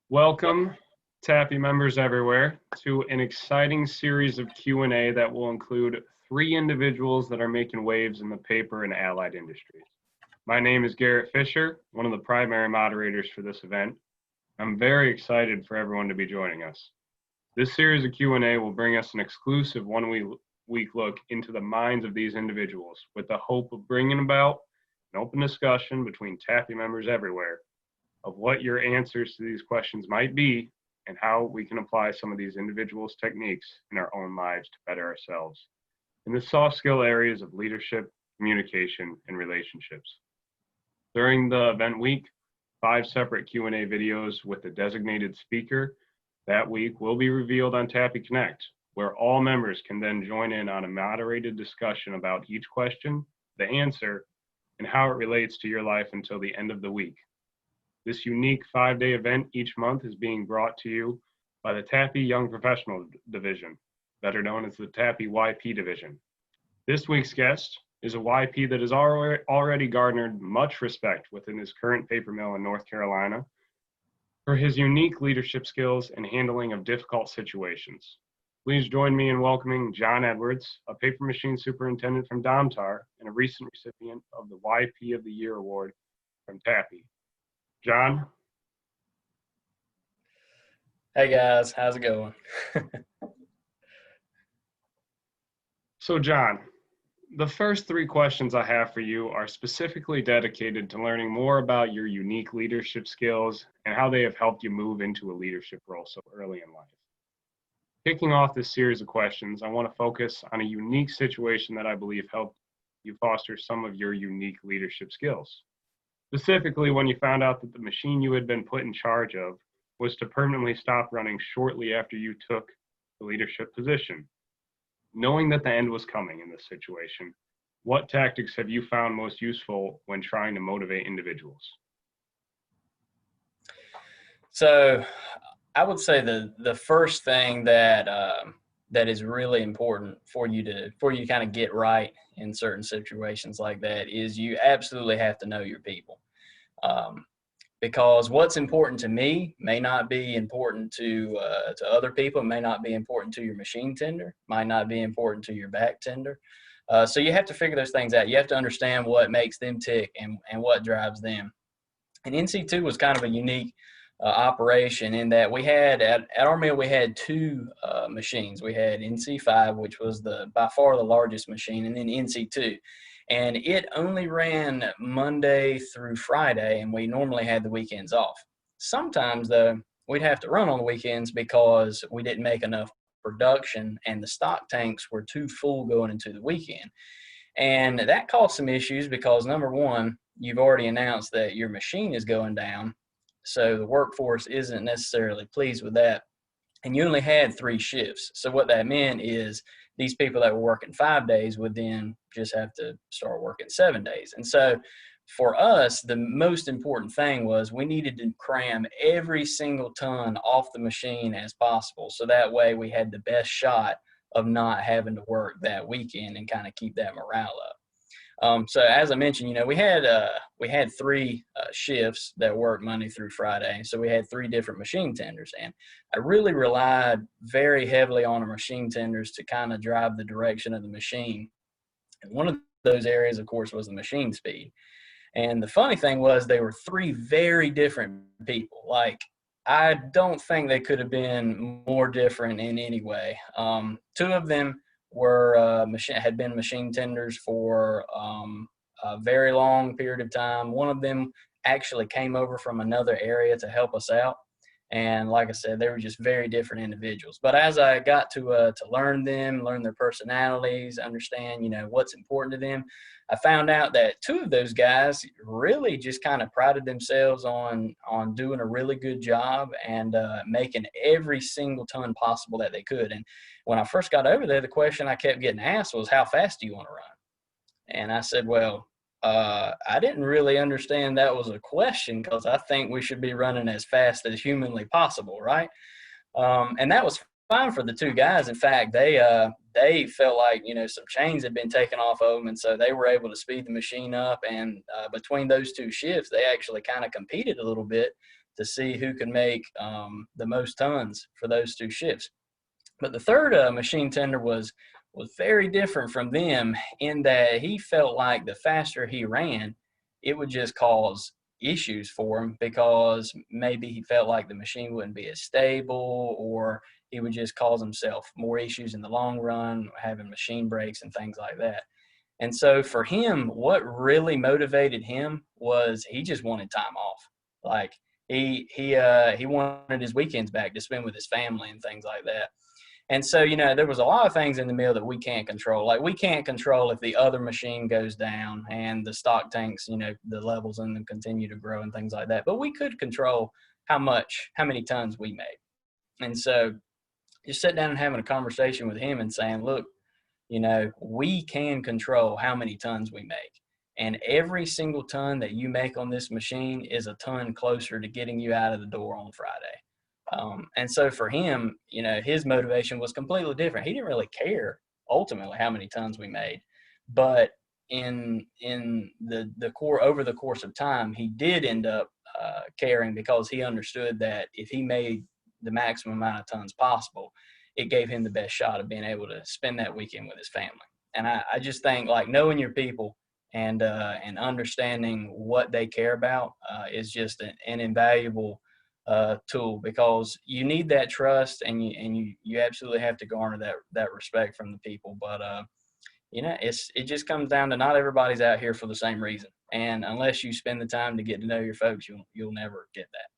Welcome, TAPPI members everywhere, to an exciting series of Q&A that will include three individuals that are making waves in the paper and allied industries. My name is Garrett Fisher, one of the primary moderators for this event. I'm very excited for everyone to be joining us. This series of Q&A will bring us an exclusive one-week look into the minds of these individuals with the hope of bringing about an open discussion between TAPPI members everywhere of what your answers to these questions might be and how we can apply some of these individuals' techniques in our own lives to better ourselves in the soft skill areas of leadership, communication, and relationships. During the event week, 5 separate Q&A videos with a designated speaker that week will be revealed on TAPPI Connect, where all members can then join in on a moderated discussion about each question, the answer, and how it relates to your life until the end of the week. This unique 5-day event each month is being brought to you by the TAPPI Young Professional Division, better known as the TAPPI YP Division. This week's guest is a YP that has already garnered much respect within his current paper mill in North Carolina for his unique leadership skills and handling of difficult situations. Please join me in welcoming John Edwards, a paper machine superintendent from Domtar and a recent recipient of the YP of the Year Award from TAPPI. John? Hey guys, how's it going? So John, the first 3 questions I have for you are specifically dedicated to learning more about your unique leadership skills and how they have helped you move into a leadership role so early in life. Kicking off this series of questions, I want to focus on a unique situation that I believe helped you foster some of your unique leadership skills. Specifically, when you found out that the machine you had been put in charge of was to permanently stop running shortly after you took the leadership position. Knowing that the end was coming in this situation, what tactics have you found most useful when trying to motivate individuals? So I would say the first thing that is really important for you to kind of get right in certain situations like that is you absolutely have to know your people. Because what's important to me may not be important to other people, may not be important to your machine tender, might not be important to your back tender. So you have to figure those things out. You have to understand what makes them tick and what drives them. And NC2 was kind of a unique operation in that we had at our mill we had 2 machines. We had NC5, which was by far the largest machine, and then NC2. And it only ran Monday through Friday, and we normally had the weekends off. Sometimes, though, we'd have to run on the weekends because we didn't make enough production and the stock tanks were too full going into the weekend. And that caused some issues because, number one, you've already announced that your machine is going down, so the workforce isn't necessarily pleased with that. And you only had 3 shifts. So what that meant is these people that were working 5 days would then just have to start working 7 days. And so for us, the most important thing was we needed to cram every single ton off the machine as possible. So that way we had the best shot of not having to work that weekend and kind of keep that morale up. So as I mentioned, we had 3 shifts that worked Monday through Friday. So we had 3 different machine tenders, and I really relied very heavily on our machine tenders to kind of drive the direction of the machine. And one of those areas, of course, was the machine speed. And the funny thing was they were 3 very different people. Like, I don't think they could have been more different in any way. 2 of them had been machine tenders for a very long period of time. One of them actually came over from another area to help us out. And like I said, they were just very different individuals. But as I got to learn them, learn their personalities, understand, what's important to them, I found out that 2 of those guys really just kind of prided themselves on doing a really good job and making every single ton possible that they could. And when I first got over there, the question I kept getting asked was, how fast do you want to run? And I said, well, I didn't really understand that was a question because I think we should be running as fast as humanly possible, right? And that was fine for the 2 guys. In fact, they they felt like, some chains had been taken off of them. And so they were able to speed the machine up. And between those two shifts, they actually kind of competed a little bit to see who could make the most tons for those two shifts. But the third machine tender was very different from them in that he felt like the faster he ran, it would just cause issues for him because maybe he felt like the machine wouldn't be as stable, or he would just cause himself more issues in the long run, having machine breaks and things like that. And so for him, what really motivated him was he just wanted time off. Like he wanted his weekends back to spend with his family and things like that. And so, there was a lot of things in the mill that we can't control. Like we can't control if the other machine goes down and the stock tanks, the levels in them continue to grow and things like that. But we could control how many tons we made. And so just sitting down and having a conversation with him and saying, look, we can control how many tons we make. And every single ton that you make on this machine is a ton closer to getting you out of the door on Friday. And so for him, his motivation was completely different. He didn't really care ultimately how many tons we made, but in the core over the course of time, he did end up caring because he understood that if he made the maximum amount of tons possible, it gave him the best shot of being able to spend that weekend with his family. And I just think like knowing your people and understanding what they care about is just an invaluable tool, because you need that trust and you absolutely have to garner that respect from the people. But it just comes down to not everybody's out here for the same reason, and unless you spend the time to get to know your folks, you'll never get that.